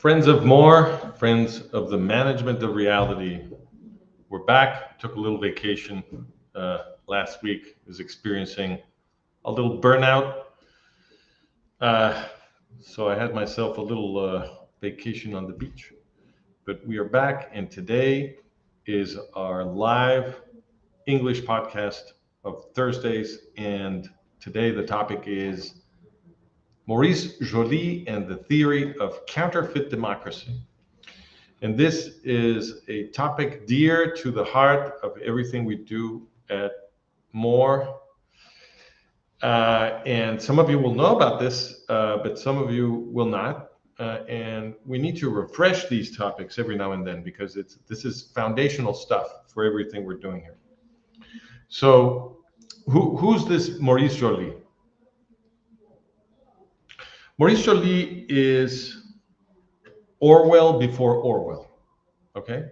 Friends of more, friends of the management of reality. We're back. Took a little vacation last week. Was experiencing a little burnout. So I had myself a little vacation on the beach. But we are back, and today is our live English podcast of Thursdays. And today the topic is Maurice Joly and the theory of counterfeit democracy. And this is a topic dear to the heart of everything we do at More. And some of you will know about this, but some of you will not. And we need to refresh these topics every now and then because this is foundational stuff for everything we're doing here. So who's this Maurice Joly? Maurice Joly is Orwell before Orwell, okay?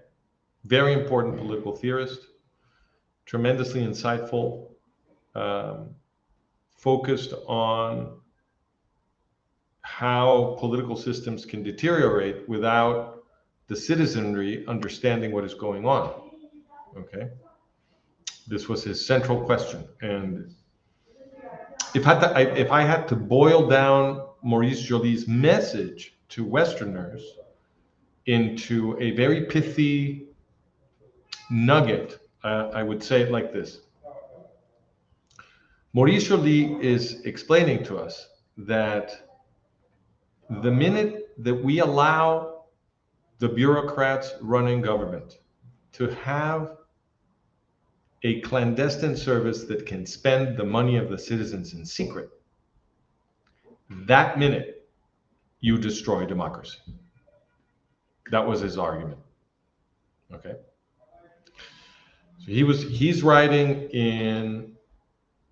Very important political theorist, tremendously insightful, focused on how political systems can deteriorate without the citizenry understanding what is going on, okay? This was his central question. And if I had to boil down Maurice Joly's message to Westerners into a very pithy nugget, I would say it like this. Maurice Joly is explaining to us that the minute that we allow the bureaucrats running government to have a clandestine service that can spend the money of the citizens in secret, that minute you destroy democracy. That was his argument. Okay. So he's writing in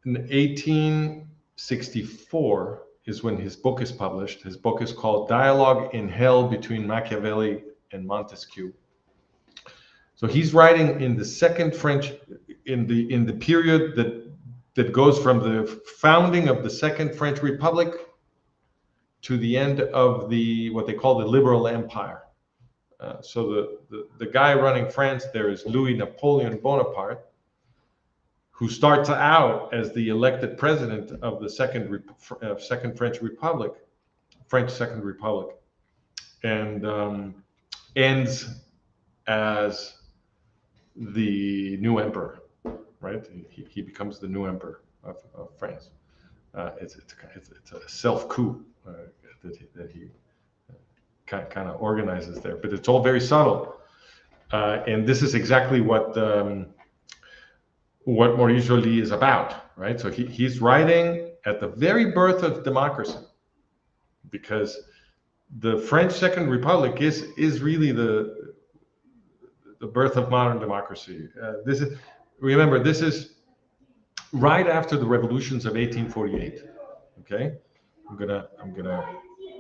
1864 is when his book is published. His book is called Dialogue in Hell Between Machiavelli and Montesquieu. So he's writing in the second French, in the period that goes from the founding of the Second French Republic to the end of what they call the Liberal Empire. So the guy running France there is Louis Napoleon Bonaparte, who starts out as the elected president of the Second French Republic, French Second Republic, and ends as the new emperor, right? He becomes the new emperor of France. It's a self coup that he kind of organizes there, but it's all very subtle. And this is exactly what Maurice Joly is about, right? So he's writing at the very birth of democracy, because the French Second Republic is really the birth of modern democracy. This is right after the revolutions of 1848. Okay, I'm gonna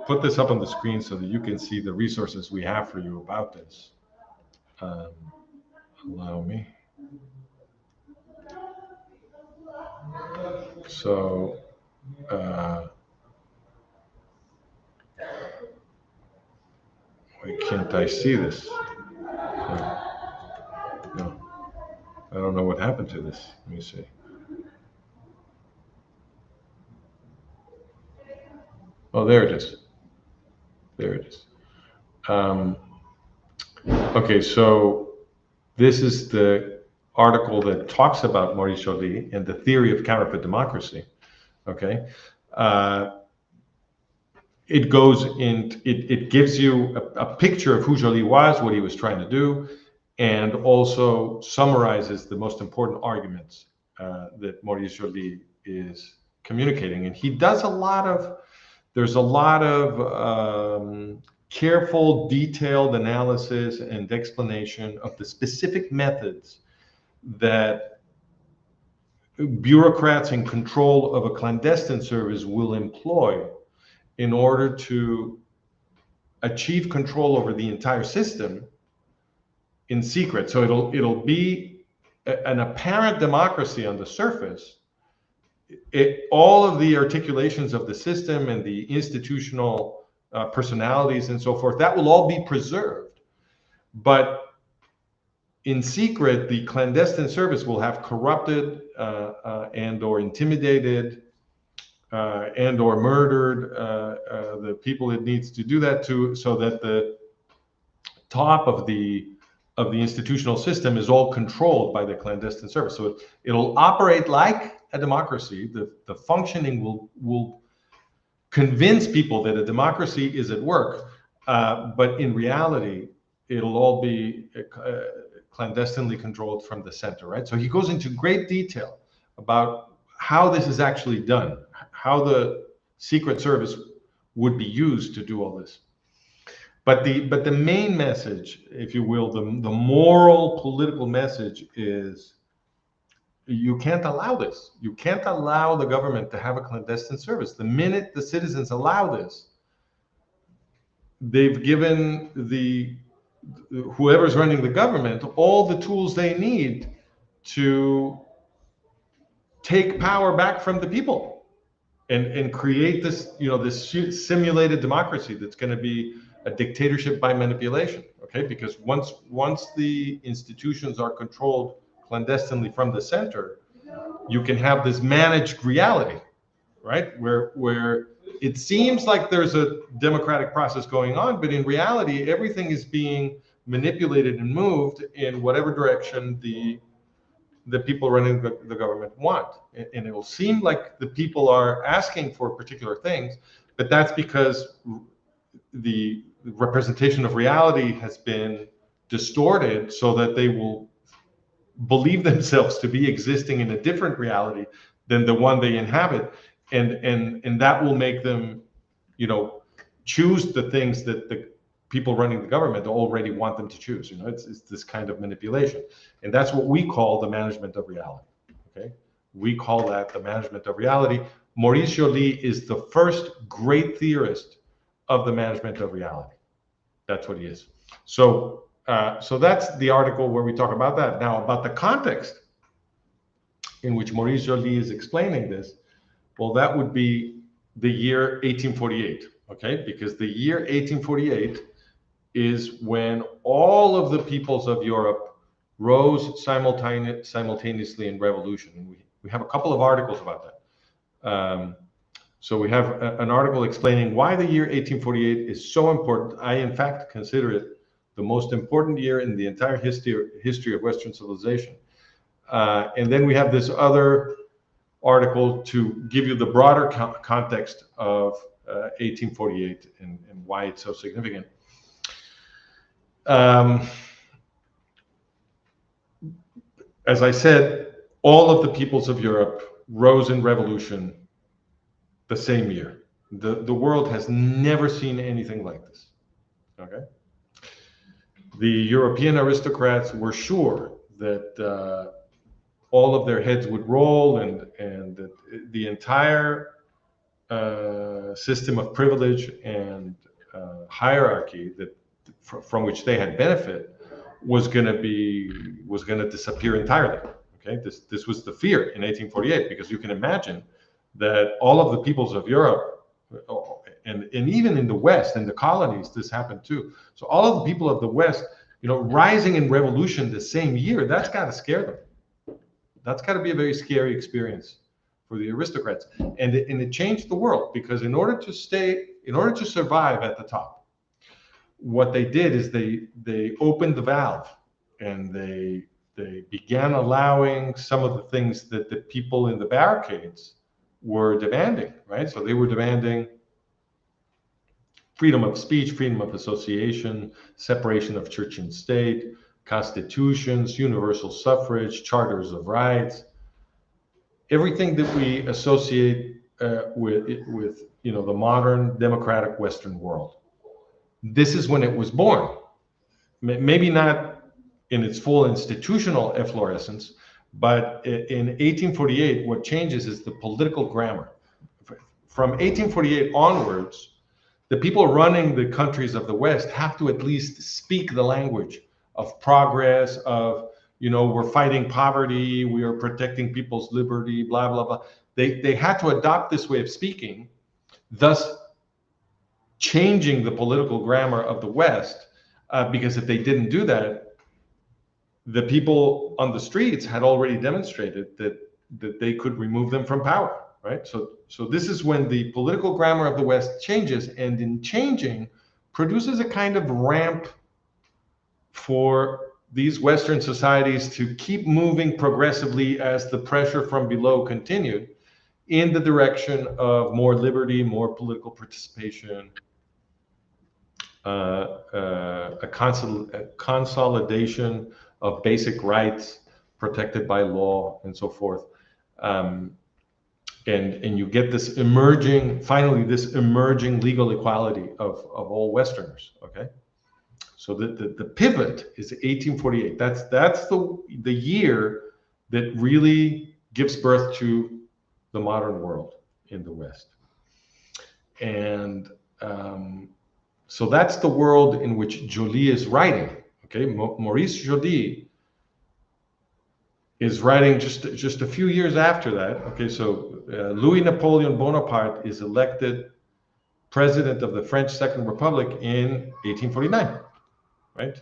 put this up on the screen so that you can see the resources we have for you about this. Allow me. So, why can't I see this? No, I don't know what happened to this. Let me see. Oh, there it is. There it is. Okay, so this is the article that talks about Maurice Joly and the theory of counterfeit democracy. Okay, it goes in. It gives you a picture of who Joly was, what he was trying to do, and also summarizes the most important arguments that Maurice Joly is communicating. And he does there's a lot of careful, detailed analysis and explanation of the specific methods that bureaucrats in control of a clandestine service will employ in order to achieve control over the entire system in secret. So it'll be an apparent democracy on the surface. All of the articulations of the system and the institutional personalities and so forth. That will all be preserved. But in secret, the clandestine service will have corrupted and or intimidated and or murdered the people it needs to do that to, so that the top of the institutional system is all controlled by the clandestine service. So it'll operate like a democracy. The functioning will convince people that a democracy is at work, but in reality, it'll all be clandestinely controlled from the center, right? So he goes into great detail about how this is actually done, how the Secret Service would be used to do all this. But the main message, if you will, the moral political message is, you can't allow this. You can't allow the government to have a clandestine service. The minute the citizens allow this, they've given whoever's running the government all the tools they need to take power back from the people and create this, this simulated democracy that's going to be a dictatorship by manipulation. Okay, because once the institutions are controlled clandestinely from the center, you can have this managed reality, right? Where it seems like there's a democratic process going on, but in reality, everything is being manipulated and moved in whatever direction the people running the government want. And it'll seem like the people are asking for particular things, but that's because the representation of reality has been distorted so that they will believe themselves to be existing in a different reality than the one they inhabit, and that will make them, choose the things that the people running the government already want them to choose. It's this kind of manipulation, and that's what we call the management of reality. Okay, we call that the management of reality. Maurice Joly is the first great theorist of the management of reality. That's what he is. So that's the article where we talk about that. Now, about the context in which Maurice Joly is explaining this, well, that would be the year 1848, okay? Because the year 1848 is when all of the peoples of Europe rose simultaneously in revolution. And we have a couple of articles about that. So we have an article explaining why the year 1848 is so important. I, in fact, consider it the most important year in the entire history of Western civilization. And then we have this other article to give you the broader context of 1848 and why it's so significant. As I said, all of the peoples of Europe rose in revolution the same year. The world has never seen anything like this. Okay. The European aristocrats were sure that all of their heads would roll, and that the entire system of privilege and hierarchy that from which they had benefit was going to disappear entirely. Okay, this was the fear in 1848, because you can imagine that all of the peoples of Europe, and even in the West, in the colonies, this happened too. So all of the people of the West, rising in revolution the same year, that's got to scare them. That's got to be a very scary experience for the aristocrats. And it changed the world, because in order to survive at the top, what they did is they opened the valve, and they began allowing some of the things that the people in the barricades were demanding, right? So they were demanding freedom of speech, freedom of association, separation of church and state, constitutions, universal suffrage, charters of rights, everything that we associate with the modern democratic Western world. This is when it was born. Maybe not in its full institutional efflorescence, but in 1848, what changes is the political grammar. From 1848 onwards, the people running the countries of the West have to at least speak the language of progress, of, we're fighting poverty, we are protecting people's liberty, blah, blah, blah. They had to adopt this way of speaking, thus changing the political grammar of the West, because if they didn't do that, the people on the streets had already demonstrated that they could remove them from power, right? So this is when the political grammar of the West changes, and in changing, produces a kind of ramp for these Western societies to keep moving progressively as the pressure from below continued in the direction of more liberty, more political participation, a consolidation of basic rights protected by law and so forth. And you get this emerging, finally, this emerging legal equality of all Westerners, okay? So the pivot is 1848. That's the year that really gives birth to the modern world in the West. And so that's the world in which Joly is writing. Okay, Maurice Joly is writing just a few years after that. Okay, so Louis Napoleon Bonaparte is elected president of the French Second Republic in 1849, right?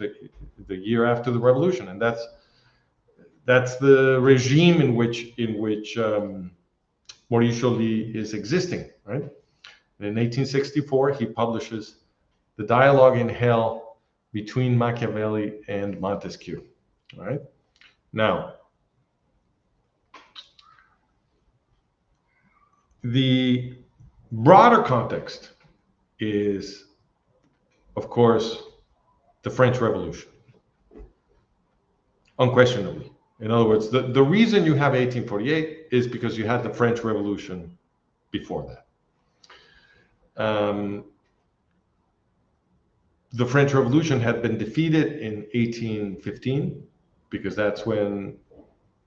The year after the revolution, and that's the regime in which Maurice Joly is existing, right? And in 1864, he publishes The Dialogue in Hell between Machiavelli and Montesquieu. All right. Now, the broader context is, of course, the French Revolution, unquestionably. In other words, the reason you have 1848 is because you had the French Revolution before that. The French Revolution had been defeated in 1815 because that's when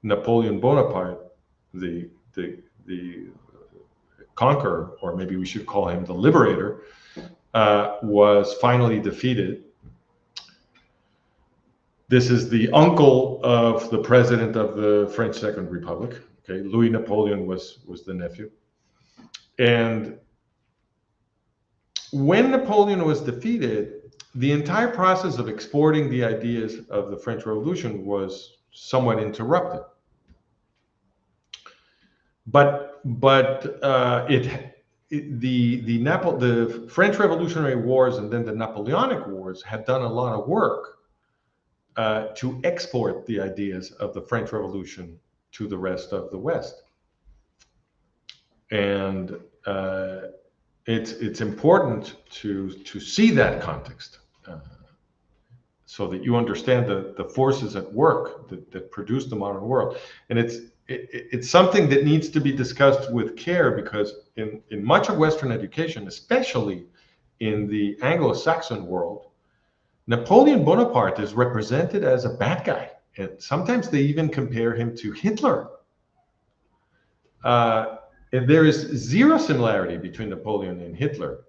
Napoleon Bonaparte, the conqueror, or maybe we should call him the liberator, was finally defeated. This is the uncle of the president of the French Second Republic. Okay, Louis Napoleon was the nephew. And when Napoleon was defeated, the entire process of exporting the ideas of the French Revolution was somewhat interrupted. But the French Revolutionary Wars and then the Napoleonic Wars had done a lot of work to export the ideas of the French Revolution to the rest of the West. And it's important to see that context so that you understand the forces at work that produce the modern world. And it's something that needs to be discussed with care, because in much of Western education, especially in the Anglo-Saxon world, Napoleon Bonaparte is represented as a bad guy. And sometimes they even compare him to Hitler. And there is zero similarity between Napoleon and Hitler,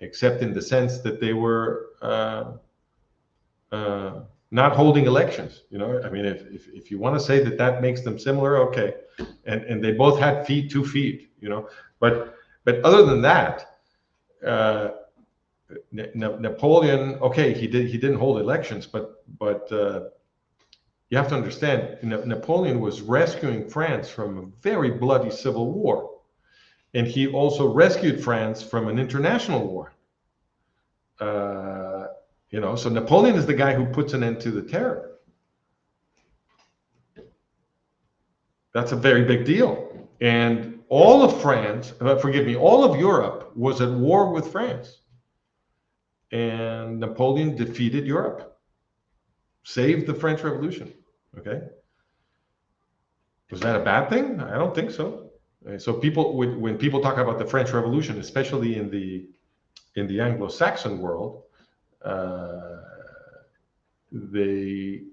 except in the sense that they were not holding elections. You know, I mean, if you want to say that makes them similar, okay. And they both had 2 feet. You know, but other than that, Napoleon, okay, he didn't hold elections, but you have to understand, Napoleon was rescuing France from a very bloody civil war. And he also rescued France from an international war. So Napoleon is the guy who puts an end to the terror. That's a very big deal. And all of France, all of Europe was at war with France. And Napoleon defeated Europe, saved the French Revolution. Okay. Was that a bad thing? I don't think so. So when people talk about the French Revolution, especially in the Anglo-Saxon world, they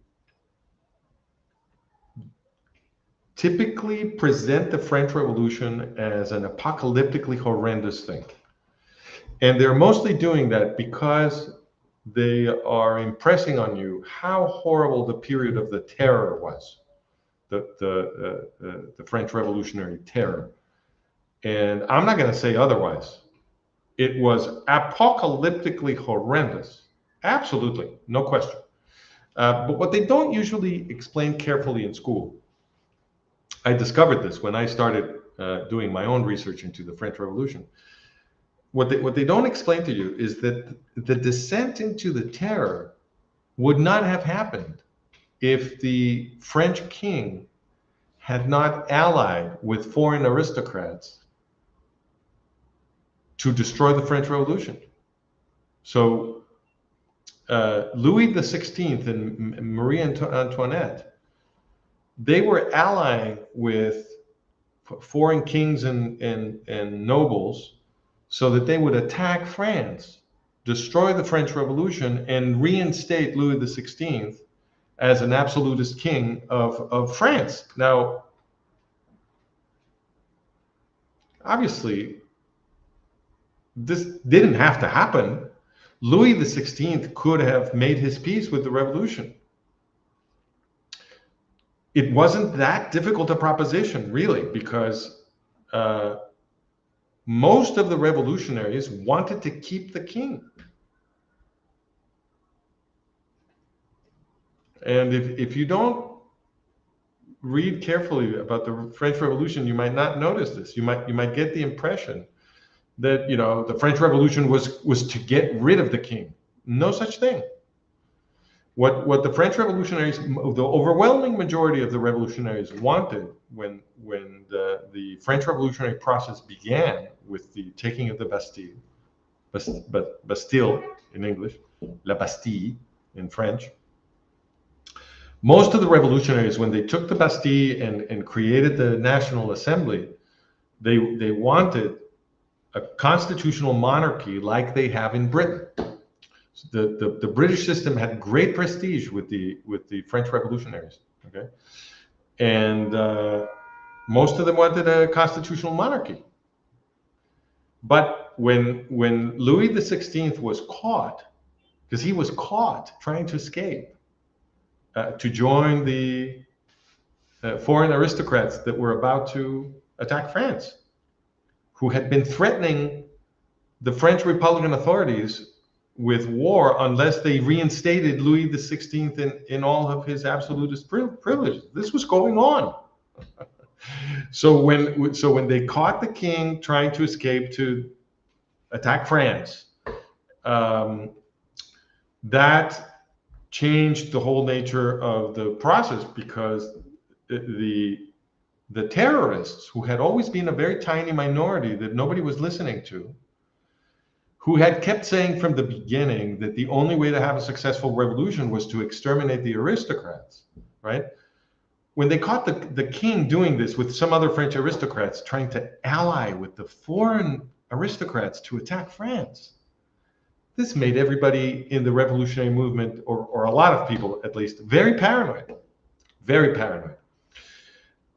typically present the French Revolution as an apocalyptically horrendous thing. And they're mostly doing that because they are impressing on you how horrible the period of the terror was, the French Revolutionary Terror. And I'm not going to say otherwise. It was apocalyptically horrendous. Absolutely, no question. But what they don't usually explain carefully in school, I discovered this when I started doing my own research into the French Revolution. What they don't explain to you is that the descent into the terror would not have happened if the French king had not allied with foreign aristocrats to destroy the French Revolution. So Louis XVI and Marie Antoinette, they were allying with foreign kings and nobles so that they would attack France, destroy the French Revolution, and reinstate Louis XVI as an absolutist king of France. Now, obviously, this didn't have to happen. Louis XVI could have made his peace with the revolution. It wasn't that difficult a proposition, really, because most of the revolutionaries wanted to keep the king. And if you don't read carefully about the French Revolution, you might not notice this. You might get the impression that the French Revolution was to get rid of the king. No such thing. What the French revolutionaries, the overwhelming majority of the revolutionaries wanted when the French revolutionary process began with the taking of the Bastille, Bastille in English, La Bastille in French. Most of the revolutionaries, when they took the Bastille and created the National Assembly, they wanted a constitutional monarchy like they have in Britain. The British system had great prestige with the French revolutionaries. Okay, and most of them wanted a constitutional monarchy. But when Louis XVI was caught, because he was caught trying to escape to join the foreign aristocrats that were about to attack France, who had been threatening the French Republican authorities with war unless they reinstated Louis XVI in all of his absolutist privileges. This was going on. So when they caught the king trying to escape to attack France, that changed the whole nature of the process, because the terrorists, who had always been a very tiny minority that nobody was listening to, who had kept saying from the beginning that the only way to have a successful revolution was to exterminate the aristocrats, right? When they caught the king doing this with some other French aristocrats, trying to ally with the foreign aristocrats to attack France, this made everybody in the revolutionary movement, or a lot of people at least, very paranoid, very paranoid.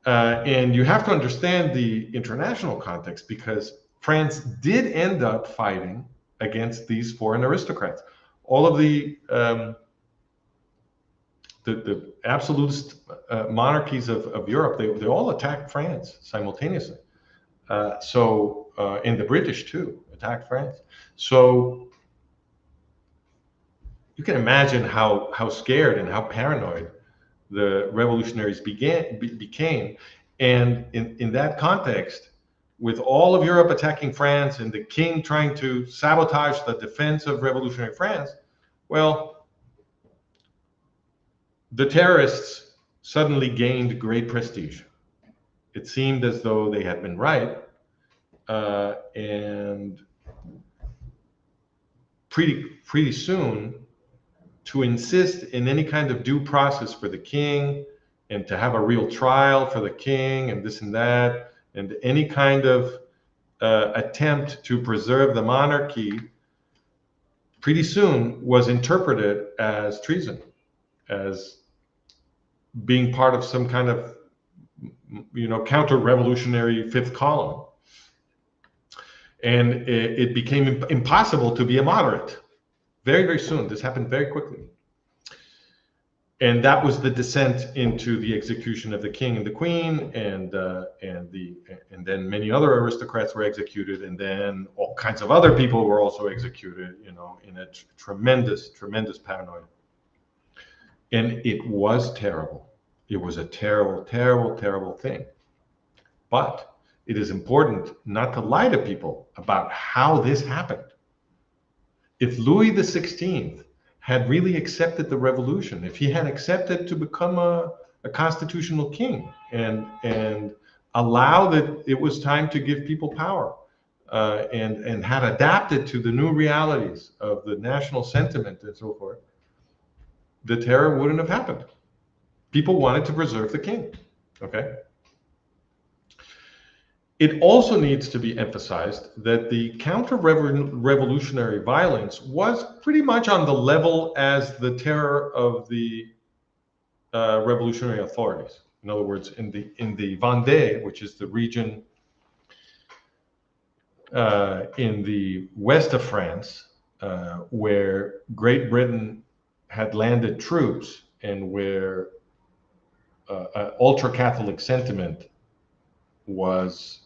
And you have to understand the international context, because France did end up fighting against these foreign aristocrats. All of the absolutist monarchies of Europe, they all attacked France simultaneously. And the British too attacked France. So you can imagine how scared and how paranoid the revolutionaries became. And in that context, with all of Europe attacking France and the king trying to sabotage the defense of revolutionary France, well, the terrorists suddenly gained great prestige. It seemed as though they had been right, and pretty soon, to insist in any kind of due process for the king, and to have a real trial for the king, and this and that, and any kind of attempt to preserve the monarchy, pretty soon was interpreted as treason, as being part of some kind of counter-revolutionary fifth column. And it became impossible to be a moderate very, very soon. This happened very quickly. And that was the descent into the execution of the king and the queen, and then many other aristocrats were executed, and then all kinds of other people were also executed, in a tremendous paranoia. And it was terrible. It was a terrible, terrible, terrible thing. But it is important not to lie to people about how this happened. If Louis XVI had really accepted the revolution, if he had accepted to become a constitutional king and allow that it was time to give people power, and had adapted to the new realities of the national sentiment and so forth, the terror wouldn't have happened. People wanted to preserve the king. Okay. It also needs to be emphasized that the counter-revolutionary violence was pretty much on the level as the terror of the revolutionary authorities. In other words, in the Vendée, which is the region in the west of France, where Great Britain had landed troops and where ultra-Catholic sentiment was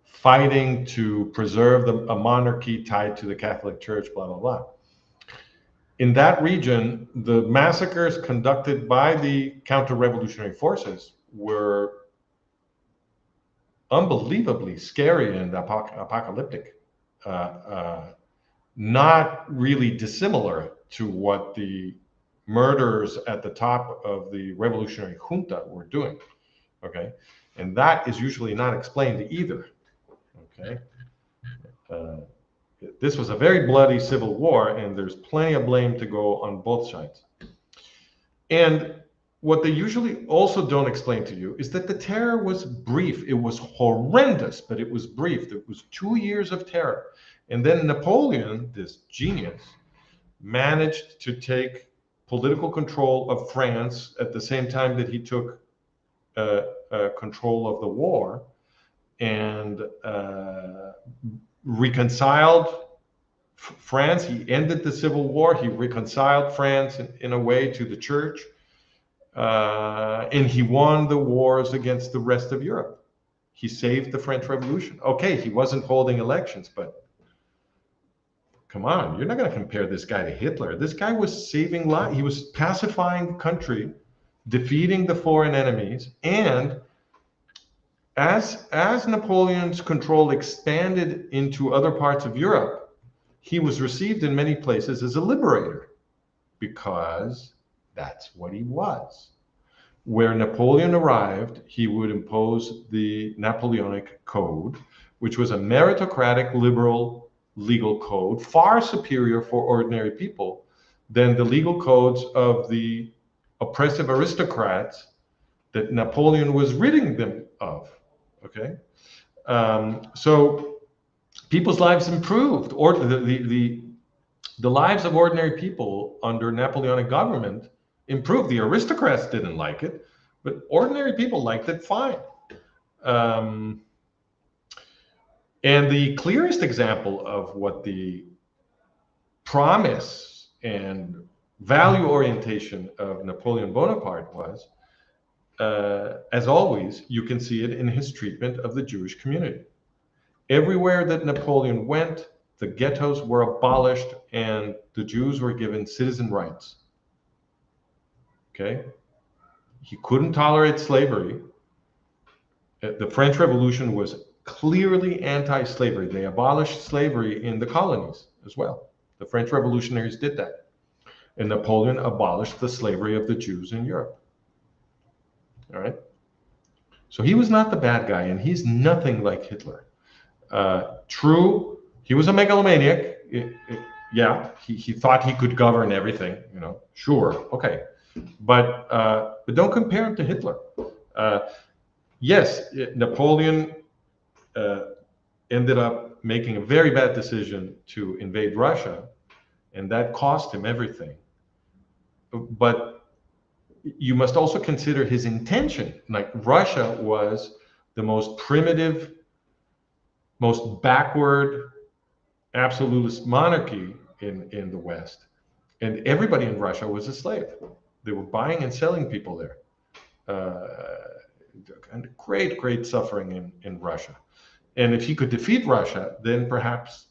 fighting to preserve a monarchy tied to the Catholic Church, blah, blah, blah. In that region, the massacres conducted by the counter-revolutionary forces were unbelievably scary and apocalyptic, not really dissimilar to what the murderers at the top of the revolutionary junta were doing. Okay, and that is usually not explained either. Okay, this was a very bloody civil war, and there's plenty of blame to go on both sides. And what they usually also don't explain to you is that the terror was brief. It was horrendous, but it was brief. It was 2 years of terror. And then Napoleon, this genius, managed to take political control of France at the same time that he took control of the war, and reconciled France. He ended the civil war. He reconciled France in a way to the church, and he won the wars against the rest of Europe. He saved the French Revolution. Okay, he wasn't holding elections, but come on, you're not going to compare this guy to Hitler. This guy was saving lives. He was pacifying the country, defeating the foreign enemies, and as Napoleon's control expanded into other parts of Europe, he was received in many places as a liberator, because that's what he was. Where Napoleon arrived, he would impose the Napoleonic Code, which was a meritocratic, liberal legal code, far superior for ordinary people than the legal codes of the oppressive aristocrats that Napoleon was ridding them of. Okay, so people's lives improved, or the lives of ordinary people under Napoleonic government improved. The aristocrats didn't like it, but ordinary people liked it fine. And the clearest example of what the promise and value orientation of Napoleon Bonaparte was, as always, you can see it in his treatment of the Jewish community. Everywhere that Napoleon went, the ghettos were abolished and the Jews were given citizen rights. Okay? He couldn't tolerate slavery. The French Revolution was clearly anti-slavery. They abolished slavery in the colonies as well. The French revolutionaries did that. And Napoleon abolished the slavery of the Jews in Europe. All right? So he was not the bad guy, and he's nothing like Hitler. True, he was a megalomaniac. Yeah, he thought he could govern everything, sure, okay. But don't compare him to Hitler. Yes, Napoleon ended up making a very bad decision to invade Russia, and that cost him everything. But you must also consider his intention. Like, Russia was the most primitive, most backward, absolutist monarchy in the West. And everybody in Russia was a slave. They were buying and selling people there. And great suffering in Russia. And if he could defeat Russia, then perhaps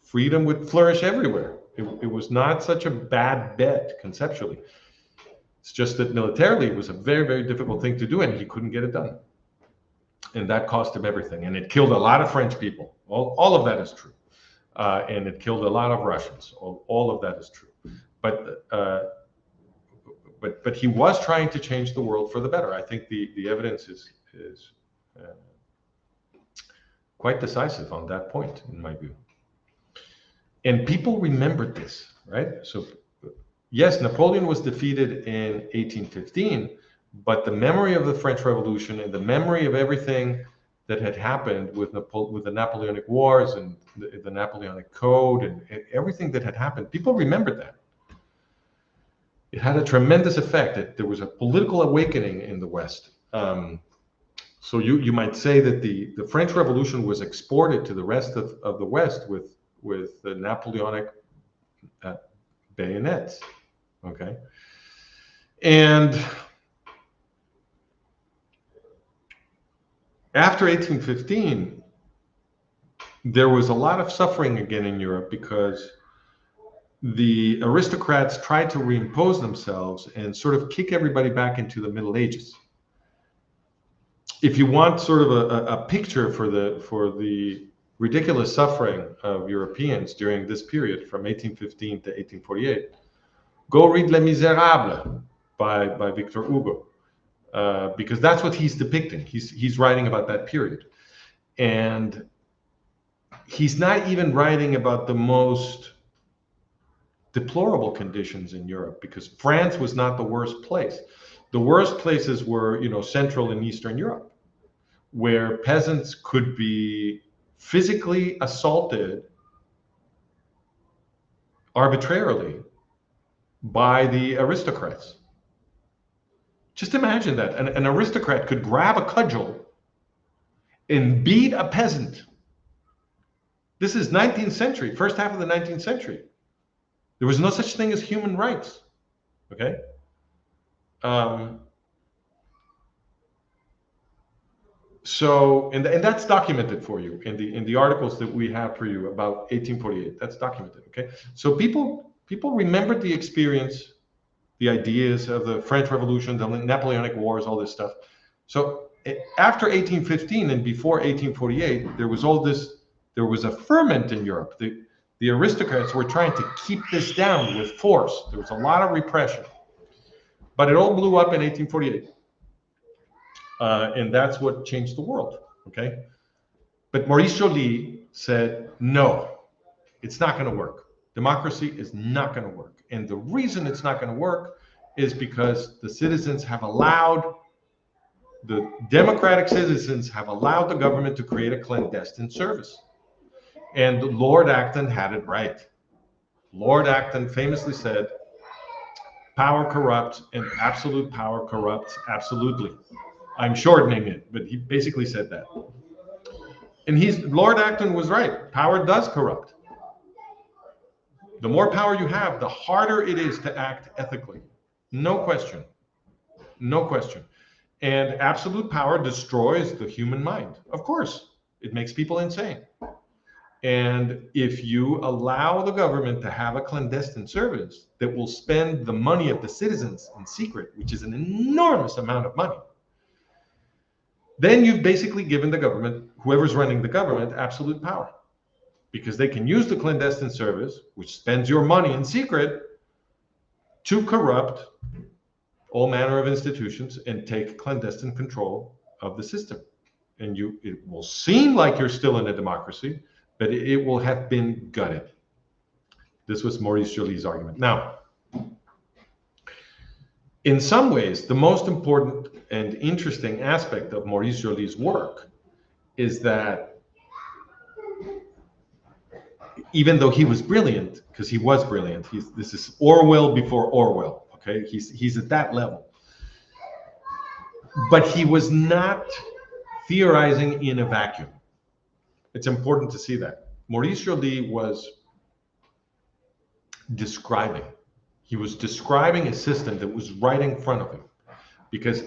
freedom would flourish everywhere. It was not such a bad bet conceptually. It's just that militarily it was a very difficult thing to do, and he couldn't get it done. And that cost him everything. And it killed a lot of French people. All of that is true. And it killed a lot of Russians. All of that is true. But he was trying to change the world for the better. I think the evidence is quite decisive on that point, in my view. And people remembered this, right? So yes, Napoleon was defeated in 1815, but the memory of the French Revolution and the memory of everything that had happened with the Napoleonic Wars and the Napoleonic Code and everything that had happened, people remembered that. It had a tremendous effect. There was a political awakening in the West. So you might say that the French Revolution was exported to the rest of the West with the Napoleonic bayonets, okay? And after 1815, there was a lot of suffering again in Europe because the aristocrats tried to reimpose themselves and sort of kick everybody back into the Middle Ages. If you want sort of a picture for the ridiculous suffering of Europeans during this period from 1815 to 1848, go read Les Miserables by Victor Hugo, because that's what he's depicting. He's writing about that period. And he's not even writing about the most deplorable conditions in Europe, because France was not the worst place. The worst places were, Central and Eastern Europe, where peasants could be physically assaulted arbitrarily by the aristocrats. Just imagine that. An aristocrat could grab a cudgel and beat a peasant. This is 19th century, first half of the 19th century. There was no such thing as human rights, okay? And that's documented for you in the articles that we have for you about 1848. That's documented, okay? So people remembered the experience, the ideas of the French Revolution, the Napoleonic Wars, all this stuff. So after 1815 and before 1848, there was a ferment in Europe. The aristocrats were trying to keep this down with force. There was a lot of repression. But it all blew up in 1848. And that's what changed the world, okay? But Maurice Joly said, no, it's not going to work. Democracy is not going to work. And the reason it's not going to work is because the democratic citizens have allowed the government to create a clandestine service. And Lord Acton had it right. Lord Acton famously said, power corrupts and absolute power corrupts absolutely. I'm shortening it, but he basically said that. And Lord Acton was right. Power does corrupt. The more power you have, the harder it is to act ethically. No question. No question. And absolute power destroys the human mind. Of course, it makes people insane. And if you allow the government to have a clandestine service that will spend the money of the citizens in secret, which is an enormous amount of money, then you've basically given the government, whoever's running the government, absolute power. Because they can use the clandestine service, which spends your money in secret, to corrupt all manner of institutions and take clandestine control of the system. And it will seem like you're still in a democracy, but it will have been gutted. This was Maurice Joly's argument. Now, in some ways, the most important and interesting aspect of Maurice Joly's work is that even though he was brilliant, because he was brilliant, this is Orwell before Orwell, okay? He's at that level. But he was not theorizing in a vacuum. It's important to see that. Maurice Joly was describing. He was describing a system that was right in front of him, because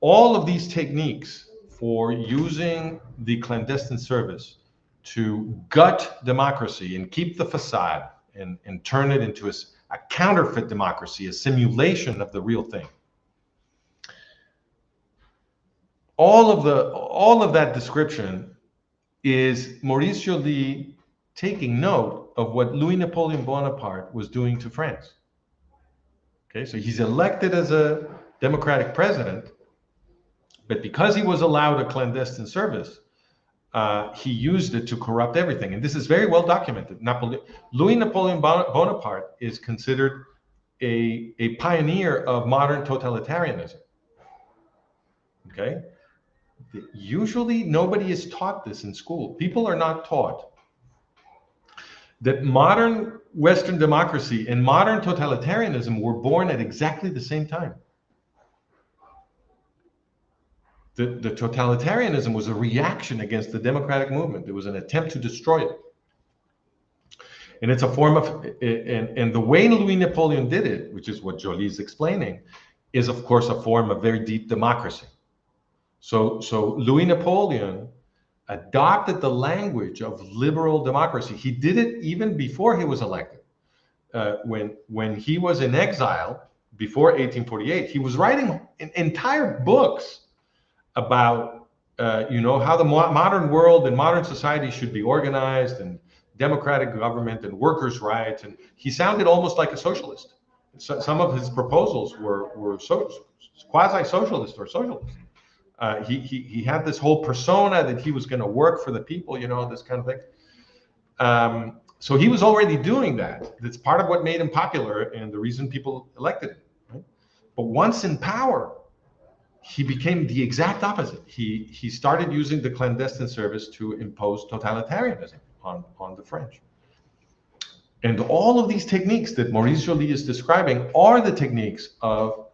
all of these techniques for using the clandestine service to gut democracy and keep the facade and turn it into a counterfeit democracy, a simulation of the real thing. All of that description is Maurice Joly taking note of what Louis Napoleon Bonaparte was doing to France. Okay, so he's elected as a democratic president, but because he was allowed a clandestine service, he used it to corrupt everything. And this is very well documented. Louis Napoleon Bonaparte is considered a pioneer of modern totalitarianism. Okay? Usually nobody is taught this in school. People are not taught that modern Western democracy and modern totalitarianism were born at exactly the same time. The totalitarianism was a reaction against the democratic movement. It was an attempt to destroy it. And it's a form of, and the way Louis Napoleon did it, which is what Joly is explaining, is of course a form of very deep democracy. So Louis Napoleon adopted the language of liberal democracy. He did it even before he was elected. When he was in exile before 1848, he was writing entire books about how the modern world and modern society should be organized, and democratic government and workers' rights. And he sounded almost like a socialist. So, some of his proposals were quasi-socialist or socialist. He had this whole persona that he was going to work for the people, this kind of thing. So he was already doing that. That's part of what made him popular and the reason people elected him. Right? But once in power, he became the exact opposite. He started using the clandestine service to impose totalitarianism on the French. And all of these techniques that Maurice Joly is describing are the techniques of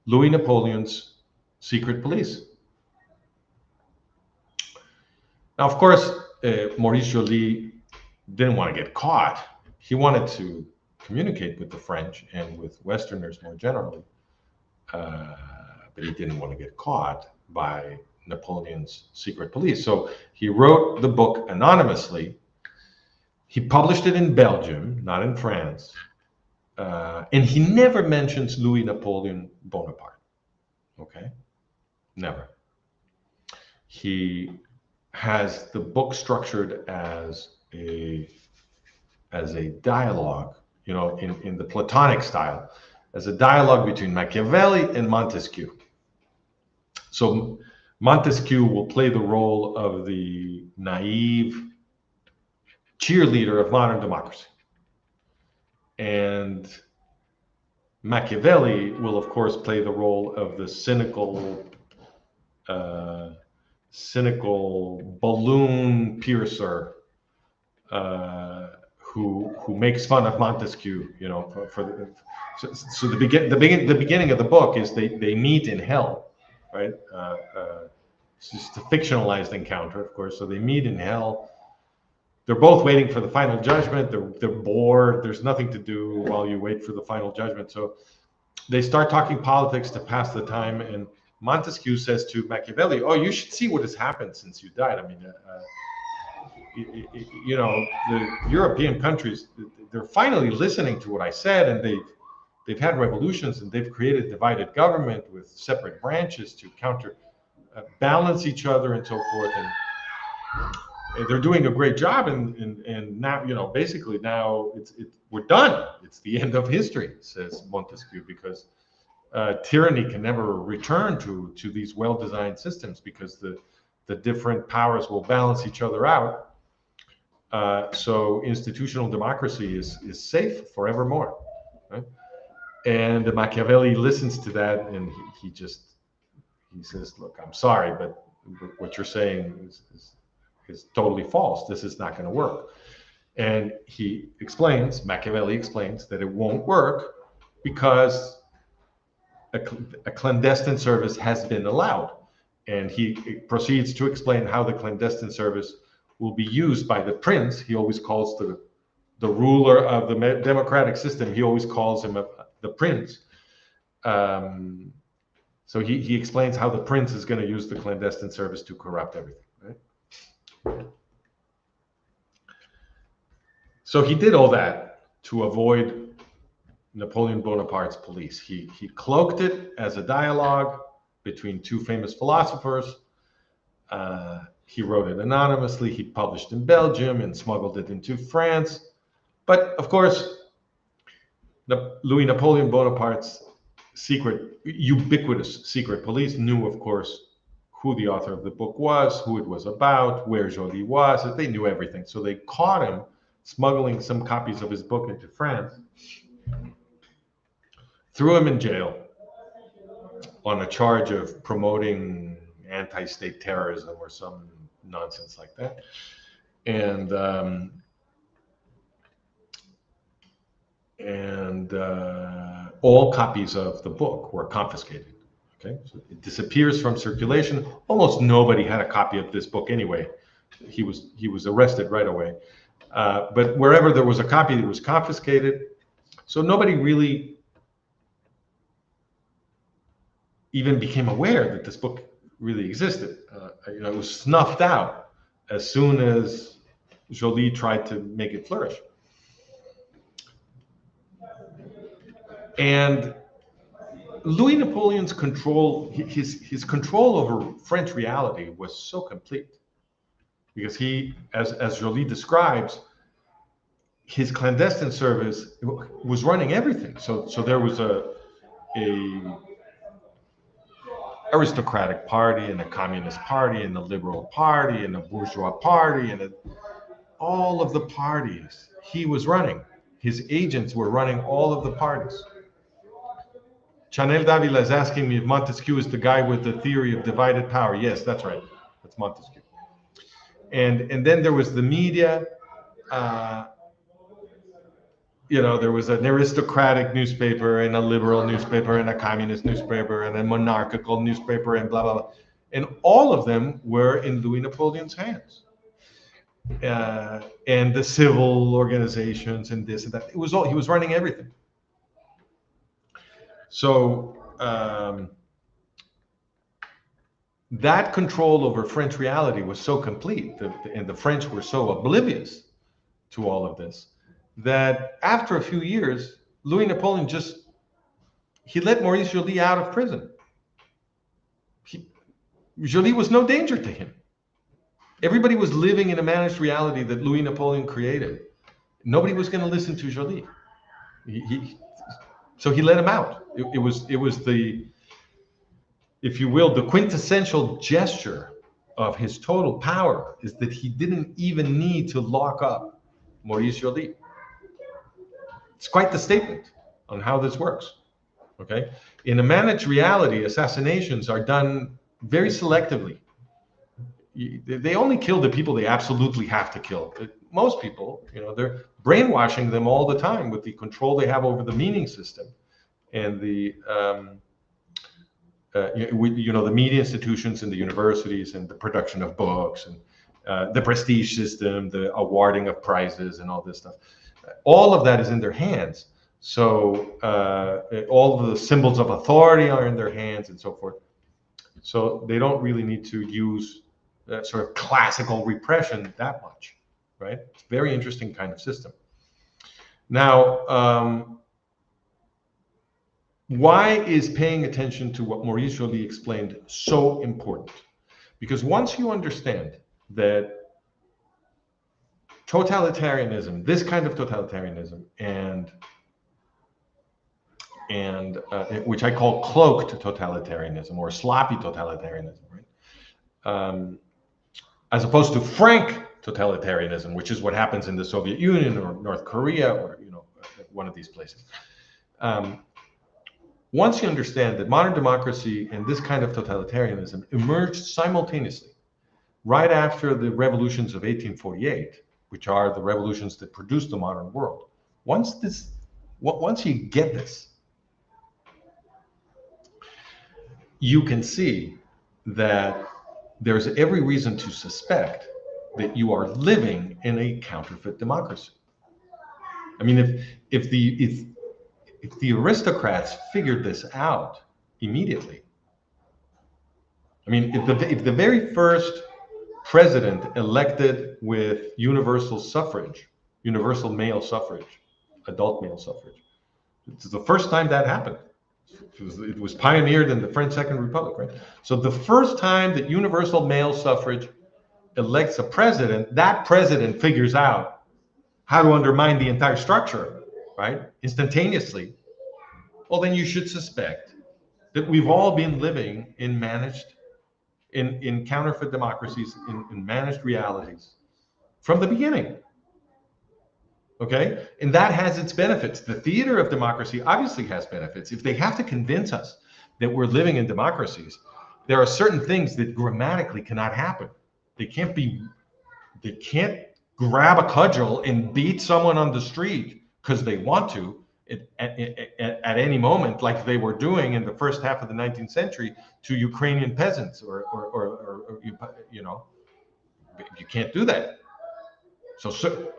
Louis Napoleon's secret police. Now, of course, Maurice Joly didn't want to get caught. He wanted to communicate with the French and with Westerners more generally, but he didn't want to get caught by Napoleon's secret police. So he wrote the book anonymously. He published it in Belgium, not in France, and he never mentions Louis Napoleon Bonaparte. Okay, never. He has the book structured as a dialogue, in the Platonic style, as a dialogue between Machiavelli and Montesquieu. So Montesquieu will play the role of the naive cheerleader of modern democracy, and Machiavelli will, of course, play the role of the cynical balloon piercer who makes fun of Montesquieu. So the beginning of the book is they meet in hell, right? It's just a fictionalized encounter, of course. So they meet in hell. They're both waiting for the final judgment. They're bored. There's nothing to do while you wait for the final judgment. So they start talking politics to pass the time. And Montesquieu says to Machiavelli, "Oh, you should see what has happened since you died. I mean, the European countries, they're finally listening to what I said, and they've had revolutions, and they've created divided government with separate branches to balance each other and so forth. And they're doing a great job. And now, basically now we're done. It's the end of history," says Montesquieu, because tyranny can never return to these well-designed systems, because the different powers will balance each other out. So institutional democracy is safe forevermore. Right? And Machiavelli listens to that, and he says, "Look, I'm sorry, but what you're saying is totally false. This is not going to work." And Machiavelli explains that it won't work because a clandestine service has been allowed. And he proceeds to explain how the clandestine service will be used by the prince. He always calls the ruler of the democratic system, he always calls him the prince. So he explains how the prince is going to use the clandestine service to corrupt everything, right? So he did all that to avoid Napoleon Bonaparte's police. He cloaked it as a dialogue between two famous philosophers. He wrote it anonymously. He published in Belgium and smuggled it into France. But of course, Louis Napoleon Bonaparte's ubiquitous secret police knew, of course, who the author of the book was, who it was about, where Joly was. They knew everything. So they caught him smuggling some copies of his book into France, threw him in jail on a charge of promoting anti-state terrorism or some nonsense like that. And all copies of the book were confiscated. Okay, so it disappears from circulation. Almost nobody had a copy of this book anyway. He was arrested right away. But wherever there was a copy, it was confiscated. So nobody really even became aware that this book really existed. It was snuffed out as soon as Joly tried to make it flourish. And Louis Napoleon's control, his control over French reality was so complete, because he, as Joly describes, his clandestine service was running everything. So there was a aristocratic party and a communist party and a liberal party and a bourgeois party and all of the parties he was running. His agents were running all of the parties. Chanel Davila is asking me if Montesquieu is the guy with the theory of divided power. Yes, that's right. That's Montesquieu. And then there was the media. There was an aristocratic newspaper and a liberal newspaper and a communist newspaper and a monarchical newspaper and blah, blah, blah. And all of them were in Louis Napoleon's hands. And the civil organizations and this and that. It was all, he was running everything. So that control over French reality was so complete, and the French were so oblivious to all of this, that after a few years, Louis Napoleon he let Maurice Joly out of prison. Joly was no danger to him. Everybody was living in a managed reality that Louis Napoleon created. Nobody was going to listen to Joly. So he let him out. It was the, if you will, the quintessential gesture of his total power is that he didn't even need to lock up Maurice Joly. It's quite the statement on how this works. Okay, in a managed reality, assassinations are done very selectively. They only kill the people they absolutely have to kill. Most people, they're brainwashing them all the time with the control they have over the meaning system and the the media institutions and the universities and the production of books and the prestige system, the awarding of prizes and all this stuff. All of that is in their hands. So all the symbols of authority are in their hands and so forth. So they don't really need to use sort of classical repression that much, right? It's a very interesting kind of system. Now, why is paying attention to what Maurice Joly explained so important? Because once you understand that totalitarianism, this kind of totalitarianism, and which I call cloaked totalitarianism or sloppy totalitarianism, right? As opposed to frank totalitarianism, which is what happens in the Soviet Union or North Korea or one of these places. Once you understand that modern democracy and this kind of totalitarianism emerged simultaneously right after the revolutions of 1848, which are the revolutions that produced the modern world. Once you get this, you can see that there's every reason to suspect that you are living in a counterfeit democracy. I mean, if if the aristocrats figured this out immediately, I mean, if the very first president elected with universal suffrage, universal male suffrage, adult male suffrage, it's the first time that happened. It was pioneered in the French Second Republic, right? So the first time that universal male suffrage elects a president, that president figures out how to undermine the entire structure, right? Instantaneously. Well, then you should suspect that we've all been living in managed, in counterfeit democracies, in managed realities from the beginning. Okay? And that has its benefits. The theater of democracy obviously has benefits. If they have to convince us that we're living in democracies, there are certain things that grammatically cannot happen. They can't grab a cudgel and beat someone on the street because they want to at any moment, like they were doing in the first half of the 19th century to Ukrainian peasants, or you know, you can't do that. So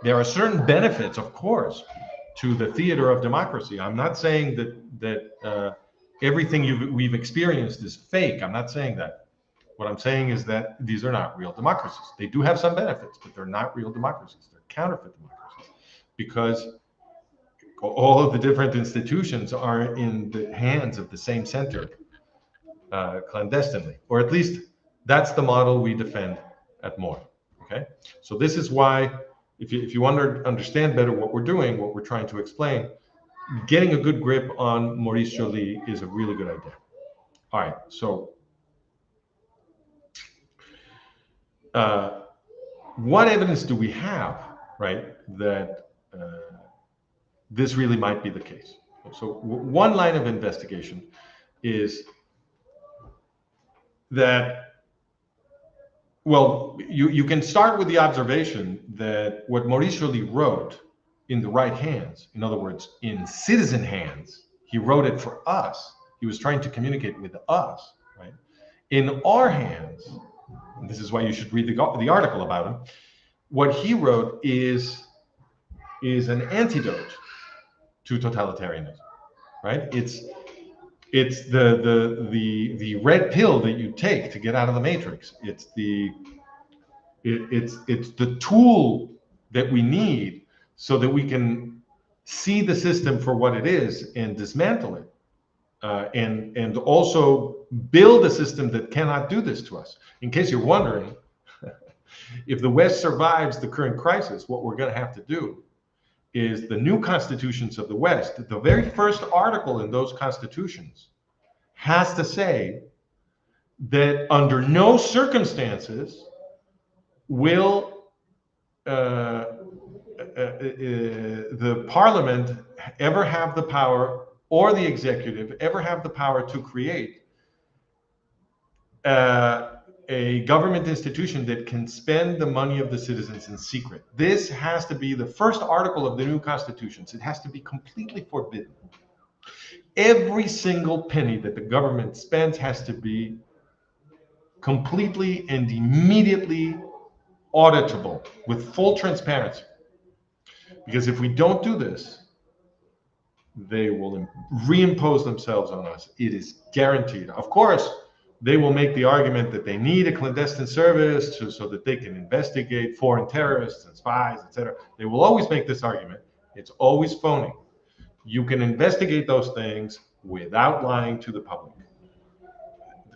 there are certain benefits, of course, to the theater of democracy. I'm not saying that everything we've experienced is fake. I'm not saying that. What I'm saying is that these are not real democracies. They do have some benefits, but they're not real democracies. They're counterfeit democracies, because all of the different institutions are in the hands of the same center, clandestinely, or at least that's the model we defend at More. Okay, so this is why, if you want to understand better what we're doing, what we're trying to explain, getting a good grip on Maurice Joly is a really good idea. All right, so what evidence do we have, right, that this really might be the case? So one line of investigation is that, well, you can start with the observation that what Maurice Joly wrote in the right hands, in other words, in citizen hands, he wrote it for us. He was trying to communicate with us, right? In our hands, and this is why you should read the article about him, what he wrote is an antidote to totalitarianism, right? It's the red pill that you take to get out of the matrix. It's the tool that we need so that we can see the system for what it is and dismantle it, and also build a system that cannot do this to us. In case you're wondering, if the West survives the current crisis, what we're going to have to do is the new constitutions of the West, the very first article in those constitutions has to say that under no circumstances will the parliament ever have the power, or the executive ever have the power, to create a government institution that can spend the money of the citizens in secret. This has to be the first article of the new constitutions. It has to be completely forbidden. Every single penny that the government spends has to be completely and immediately auditable with full transparency. Because if we don't do this, they will reimpose themselves on us. It is guaranteed. Of course, they will make the argument that they need a clandestine service so that they can investigate foreign terrorists and spies, etc. They will always make this argument. It's always phony. You can investigate those things without lying to the public.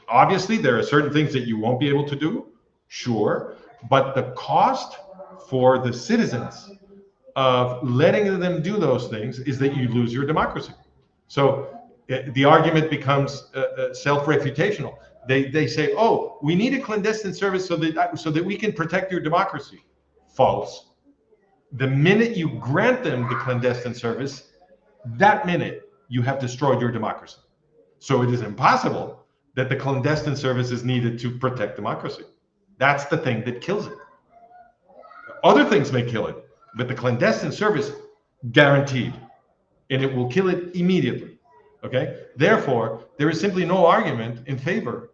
Obviously, there are certain things that you won't be able to do, sure, but the cost for the citizens of letting them do those things is that you lose your democracy. So the argument becomes self-refutational. They say, oh, we need a clandestine service so that we can protect your democracy. False. The minute you grant them the clandestine service, that minute you have destroyed your democracy. So it is impossible that the clandestine service is needed to protect democracy. That's the thing that kills it. Other things may kill it, but the clandestine service, guaranteed, and it will kill it immediately. Okay? Therefore, there is simply no argument in favor,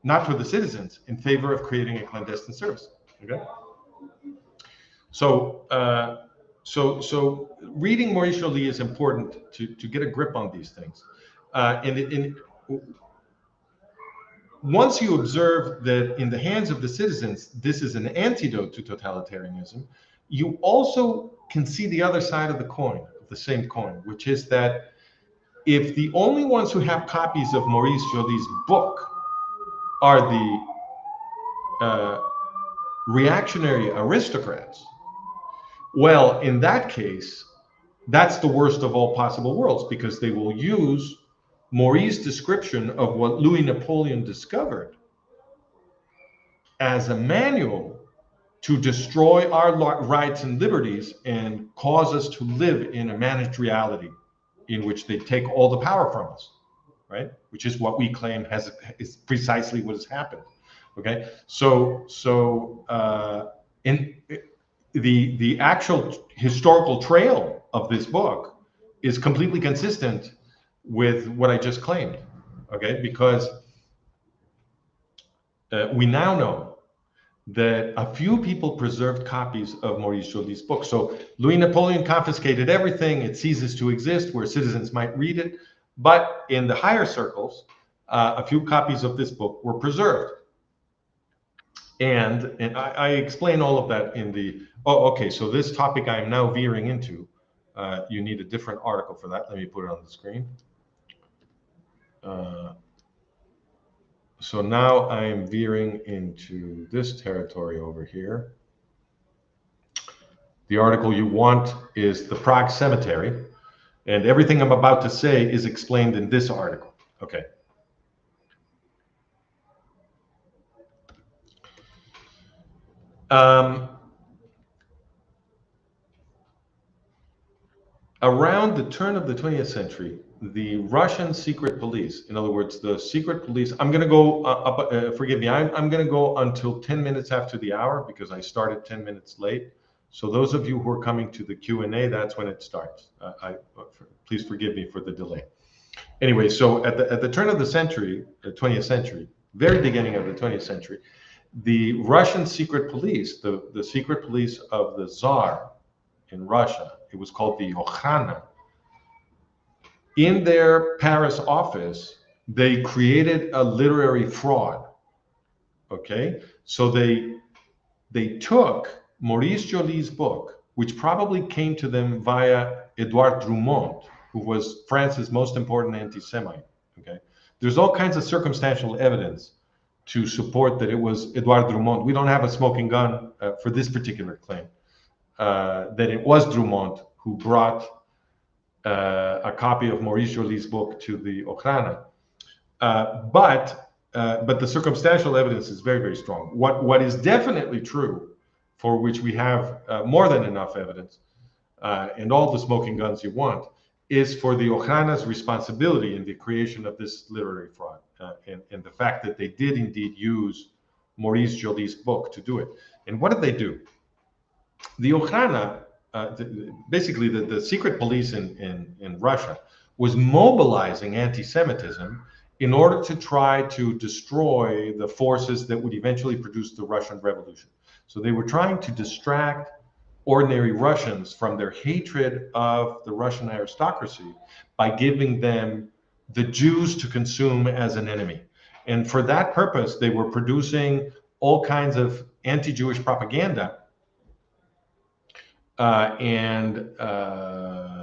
not for the citizens, in favor of creating a clandestine service. Okay? So So reading Maurice Joly is important to get a grip on these things. And once you observe that in the hands of the citizens, this is an antidote to totalitarianism, you also can see the other side of the coin, of the same coin, which is that if the only ones who have copies of Maurice Joly's book are the reactionary aristocrats, well, in that case, that's the worst of all possible worlds, because they will use Maurice's description of what Louis Napoleon discovered as a manual to destroy our rights and liberties and cause us to live in a managed reality in which they take all the power from us, right? Which is what we claim is precisely what has happened. Okay, in the actual historical trail of this book is completely consistent with what I just claimed. Okay, because we now know that a few people preserved copies of Maurice Joly's book. So Louis Napoleon confiscated everything; it ceases to exist where citizens might read it. But in the higher circles, a few copies of this book were preserved. And I explain all of that in the, okay, so this topic I'm now veering into, you need a different article for that. Let me put it on the screen. So now I'm veering into this territory over here. The article you want is the Prague Cemetery, and everything I'm about to say is explained in this article. Okay. Around the turn of the 20th century, the Russian secret police, in other words, the secret police, I'm going to go forgive me, I'm going to go until 10 minutes after the hour because I started 10 minutes late. So those of you who are coming to the Q&A, that's when it starts. Please forgive me for the delay. Anyway, so at the turn of the century, the 20th century, very beginning of the 20th century, the Russian secret police, the secret police of the Tsar in Russia, it was called the Okhrana. In their Paris office, they created a literary fraud. Okay, so they took Maurice Joly's book, which probably came to them via Edouard Drumont, who was France's most important anti-Semite. Okay, there's all kinds of circumstantial evidence to support that it was Edouard Drumont. We don't have a smoking gun for this particular claim. That it was Drumont who brought a copy of Maurice Joly's book to the Okhrana. But the circumstantial evidence is very, very strong. What is definitely true, for which we have more than enough evidence, and all the smoking guns you want, is for the Okhrana's responsibility in the creation of this literary fraud, and the fact that they did indeed use Maurice Joly's book to do it. And what did they do? The Okhrana, basically the secret police in Russia, was mobilizing anti-Semitism in order to try to destroy the forces that would eventually produce the Russian Revolution. So they were trying to distract ordinary Russians from their hatred of the Russian aristocracy by giving them the Jews to consume as an enemy. And for that purpose, they were producing all kinds of anti-Jewish propaganda and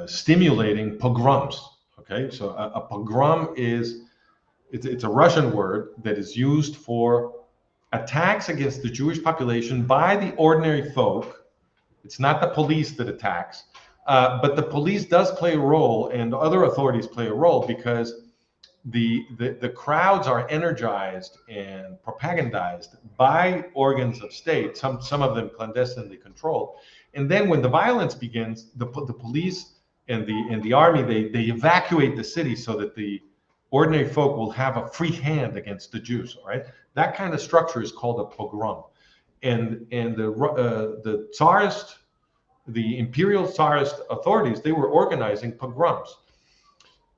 stimulating pogroms. Okay, so a pogrom is it's a Russian word that is used for attacks against the Jewish population by the ordinary folk. It's not the police that attacks, but the police does play a role, and other authorities play a role, because the crowds are energized and propagandized by organs of state, some of them clandestinely controlled. And then when the violence begins, the police and the army, they evacuate the city so that the ordinary folk will have a free hand against the Jews. All right, that kind of structure is called a pogrom. And the Tsarist, the imperial Tsarist authorities, they were organizing pogroms.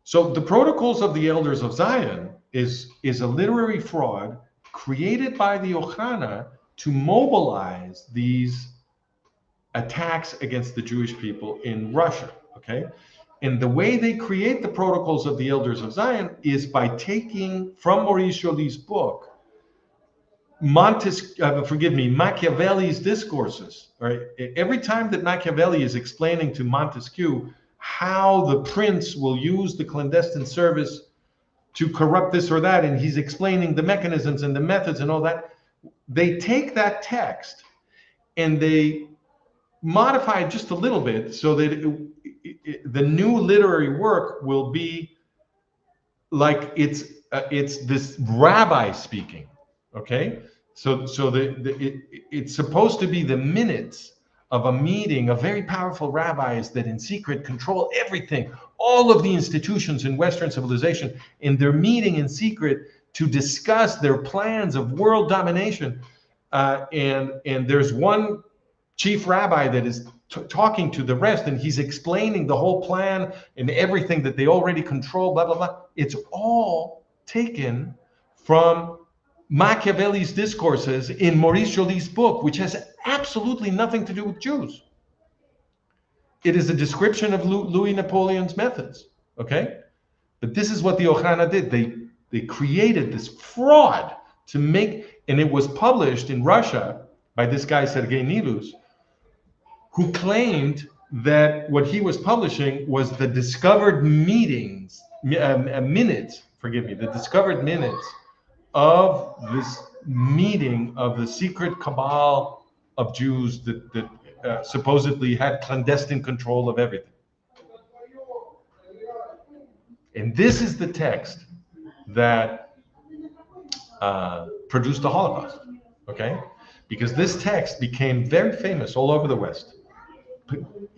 So the Protocols of the Elders of Zion is a literary fraud created by the Okhrana to mobilize these attacks against the Jewish people in Russia, okay? And the way they create the protocols of the Elders of Zion is by taking from Maurice Joly's book, Machiavelli's discourses, right? Every time that Machiavelli is explaining to Montesquieu how the prince will use the clandestine service to corrupt this or that, and he's explaining the mechanisms and the methods and all that, they take that text and they modify it just a little bit so that the new literary work will be like it's this rabbi speaking, okay? So it's supposed to be the minutes of a meeting of very powerful rabbis that in secret control everything, all of the institutions in Western civilization, and they're meeting in secret to discuss their plans of world domination. And there's one chief rabbi that is talking to the rest, and he's explaining the whole plan and everything that they already control, blah, blah, blah. It's all taken from Machiavelli's discourses in Maurice Joly's book, which has absolutely nothing to do with Jews. It is a description of Louis Napoleon's methods, okay? But this is what the Ochrana did. They created this fraud to make, and it was published in Russia by this guy, Sergei Nilus, who claimed that what he was publishing was the discovered minutes, the discovered minutes of this meeting of the secret cabal of Jews that supposedly had clandestine control of everything. And this is the text that produced the Holocaust, okay? Because this text became very famous all over the West.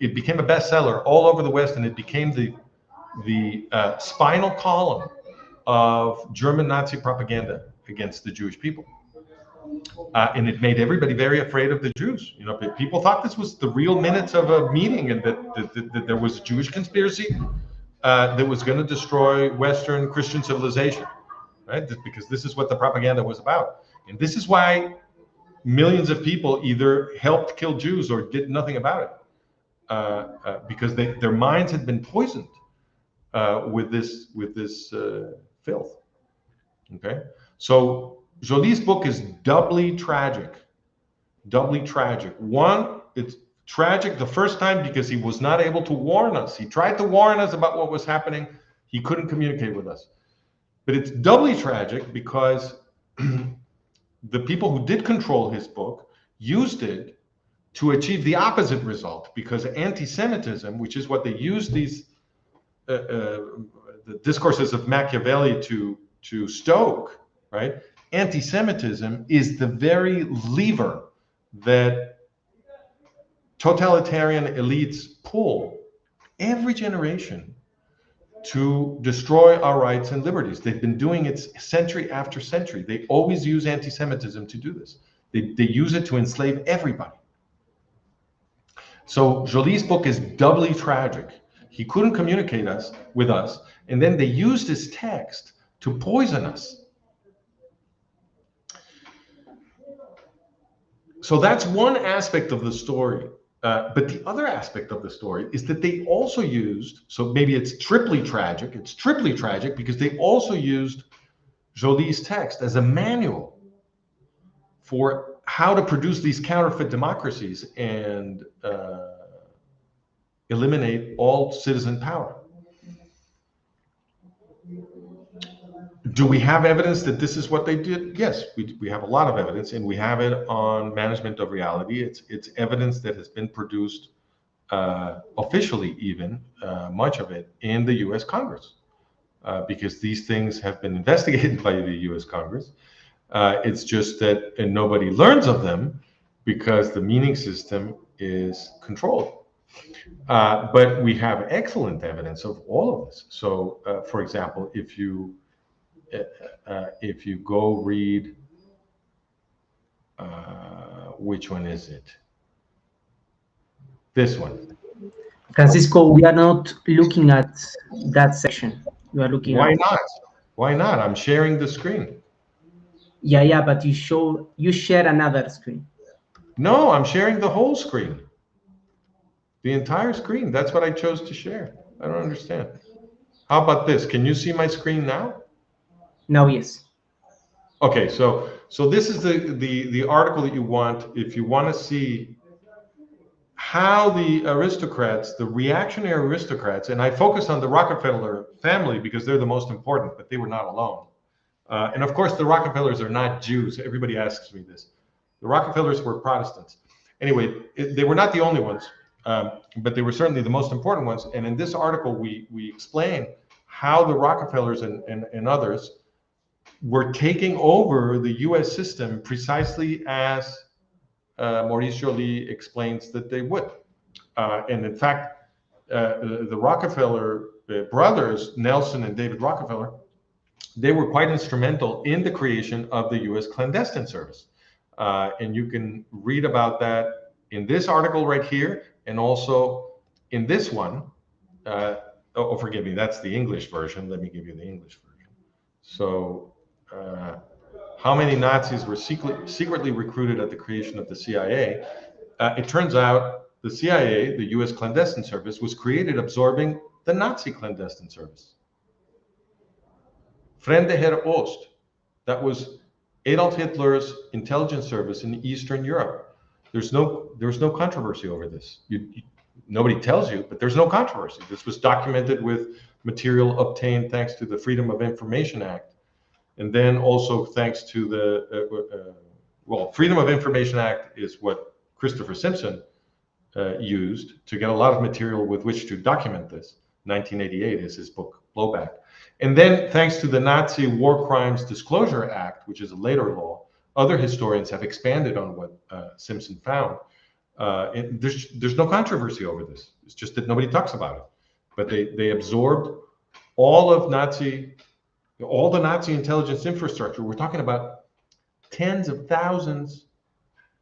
It became a bestseller all over the West, and it became the spinal column of German Nazi propaganda against the Jewish people. And it made everybody very afraid of the Jews. You know, people thought this was the real minutes of a meeting, and that there was a Jewish conspiracy that was going to destroy Western Christian civilization, right? Because this is what the propaganda was about. And this is why millions of people either helped kill Jews or did nothing about it. Because their minds had been poisoned with this filth. Okay, so Joly's book is doubly tragic. Doubly tragic. One, it's tragic the first time because he was not able to warn us. He tried to warn us about what was happening. He couldn't communicate with us. But it's doubly tragic because the people who did control his book used it to achieve the opposite result, because anti-Semitism, which is what they use these the discourses of Machiavelli to stoke, right? Anti-Semitism is the very lever that totalitarian elites pull every generation to destroy our rights and liberties. They've been doing it century after century. They always use anti-Semitism to do this. They use it to enslave everybody. So Joly's book is doubly tragic. He couldn't communicate with us, and then they used his text to poison us. So that's one aspect of the story. But the other aspect of the story is that they also used, so maybe it's triply tragic because they also used Joly's text as a manual for how to produce these counterfeit democracies and eliminate all citizen power. Do we have evidence that this is what they did? Yes, we have a lot of evidence, and we have it on Management of Reality. It's evidence that has been produced officially, even much of it, in the U.S. Congress, because these things have been investigated by the U.S. Congress. It's just that nobody learns of them because the meaning system is controlled. But we have excellent evidence of all of this. So, for example, if you go read, which one is it? This one. Francisco, we are not looking at that section. We are looking Why at... not? Why not? I'm sharing the screen. Yeah, but you share another screen. No, I'm sharing the whole screen. The entire screen. That's what I chose to share. I don't understand. How about this? Can you see my screen now? Now, yes. Okay, so this is the article that you want if you want to see how the aristocrats, the reactionary aristocrats, and I focus on the Rockefeller family because they're the most important, but they were not alone. And of course, the Rockefellers are not Jews. Everybody asks me this. The Rockefellers were Protestants. Anyway, they were not the only ones, but they were certainly the most important ones. And in this article, we explain how the Rockefellers and others were taking over the US system precisely as Maurice Joly explains that they would. And in fact, the Rockefeller brothers, Nelson and David Rockefeller, they were quite instrumental in the creation of the US clandestine service. And you can read about that in this article right here, and also in this one. Oh, forgive me, that's the English version. Let me give you the English version. So, how many Nazis were secretly recruited at the creation of the CIA? It turns out the CIA, the US clandestine service, was created absorbing the Nazi clandestine service. Fremde Heer Oost, that was Adolf Hitler's intelligence service in Eastern Europe. There's no controversy over this. Nobody tells you, but there's no controversy. This was documented with material obtained thanks to the Freedom of Information Act. And then also thanks to the, Freedom of Information Act is what Christopher Simpson used to get a lot of material with which to document this. 1988 is his book, Blowback. And then thanks to the Nazi War Crimes Disclosure Act, which is a later law, other historians have expanded on what Simpson found. There's no controversy over this. It's just that nobody talks about it. But they absorbed all the Nazi intelligence infrastructure. We're talking about tens of thousands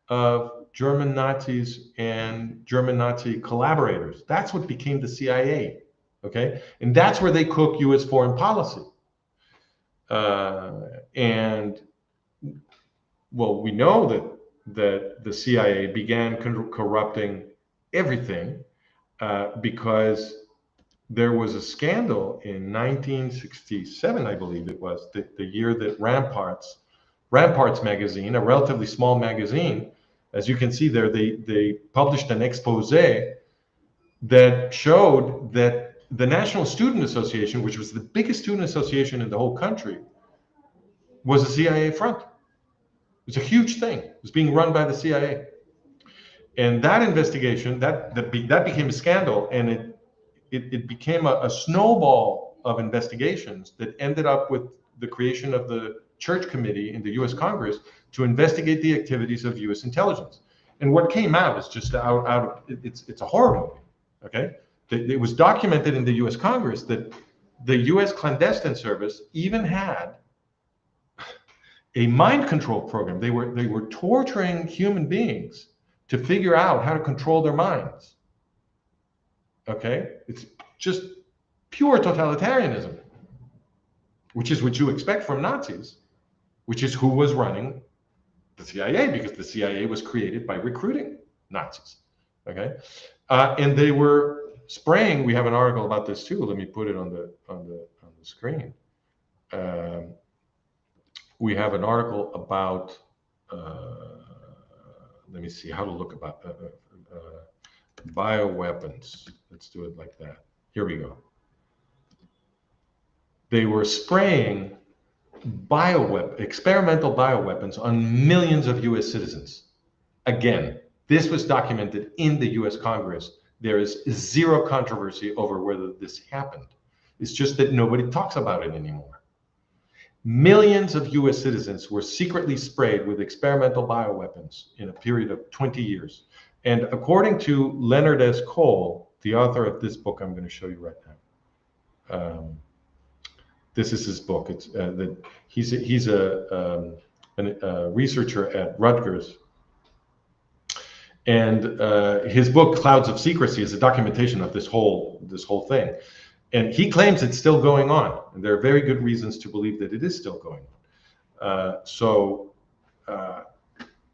of German Nazis and German Nazi collaborators. That's what became the CIA, okay? And that's where they cook U.S. foreign policy. And, well, we know that the CIA began corrupting everything because there was a scandal in 1967, I believe it was, the year that Ramparts magazine, a relatively small magazine, as you can see there, they published an expose that showed that the National Student Association, which was the biggest student association in the whole country, was a CIA front. It was a huge thing. It was being run by the CIA. And that investigation, that became a scandal, and it became a snowball of investigations that ended up with the creation of the Church Committee in the U.S. Congress to investigate the activities of U.S. intelligence. And what came out is just it's a horror movie. Okay, it was documented in the U.S. Congress that the U.S. clandestine service even had a mind control program. They were torturing human beings to figure out how to control their minds. Okay, it's just pure totalitarianism, which is what you expect from Nazis, which is who was running the CIA, because the CIA was created by recruiting Nazis. Okay, and they were spraying. We have an article about this too. Let me put it on the screen. We have an article about. Let me see how to look about bioweapons. Let's do it like that. Here we go. They were spraying experimental bioweapons on millions of US citizens. Again, this was documented in the US Congress. There is zero controversy over whether this happened. It's just that nobody talks about it anymore. Millions of US citizens were secretly sprayed with experimental bioweapons in a period of 20 years. And according to Leonard S. Cole, the author of this book I'm going to show you right now, this is his book. It's he's a researcher at Rutgers, and his book Clouds of Secrecy is a documentation of this whole thing. And he claims it's still going on, and there are very good reasons to believe that it is still going on.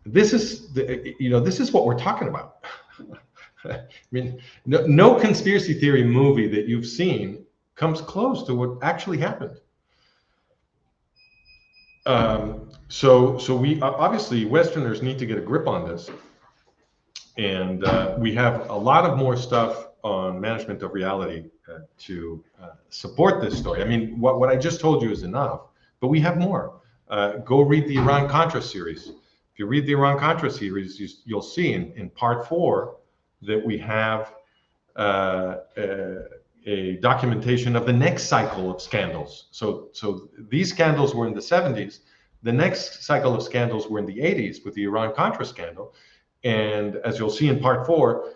This is what we're talking about. I mean, no conspiracy theory movie that you've seen comes close to what actually happened. So we obviously Westerners need to get a grip on this, and we have a lot of more stuff on management of reality to support this story. I mean, what I just told you is enough, but we have more. Go read the Iran-Contra series. If you read the Iran-Contra series, you'll see in part 4 that we have a documentation of the next cycle of scandals. So these scandals were in the 70s. The next cycle of scandals were in the 80s with the Iran-Contra scandal. And as you'll see in part 4,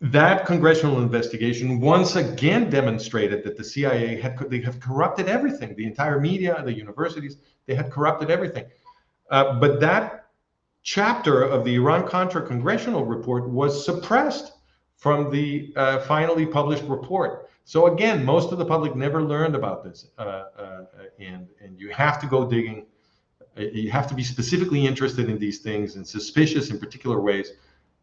that congressional investigation once again demonstrated that the CIA they have corrupted everything. The entire media, the universities, they had corrupted everything. But that chapter of the Iran-Contra congressional report was suppressed from the finally published report. So again, most of the public never learned about this, and you have to go digging. You have to be specifically interested in these things and suspicious in particular ways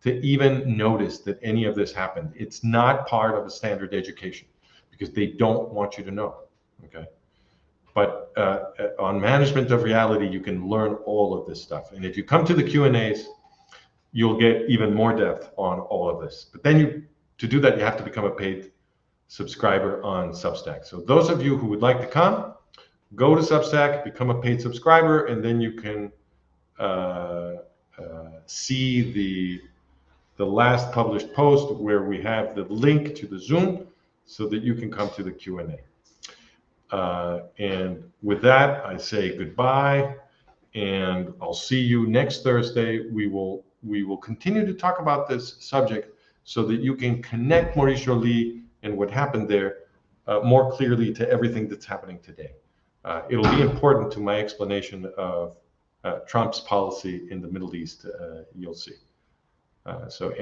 to even notice that any of this happened. It's not part of a standard education because they don't want you to know. Okay. But on management of reality, you can learn all of this stuff. And if you come to the Q&As, you'll get even more depth on all of this. But then to do that, you have to become a paid subscriber on Substack. So those of you who would like to come, go to Substack, become a paid subscriber, and then you can see the last published post where we have the link to the Zoom so that you can come to the Q&A. And with that, I say goodbye, and I'll see you next Thursday. We will continue to talk about this subject so that you can connect Maurice Joly and what happened there more clearly to everything that's happening today. It'll be important to my explanation of Trump's policy in the Middle East, you'll see. So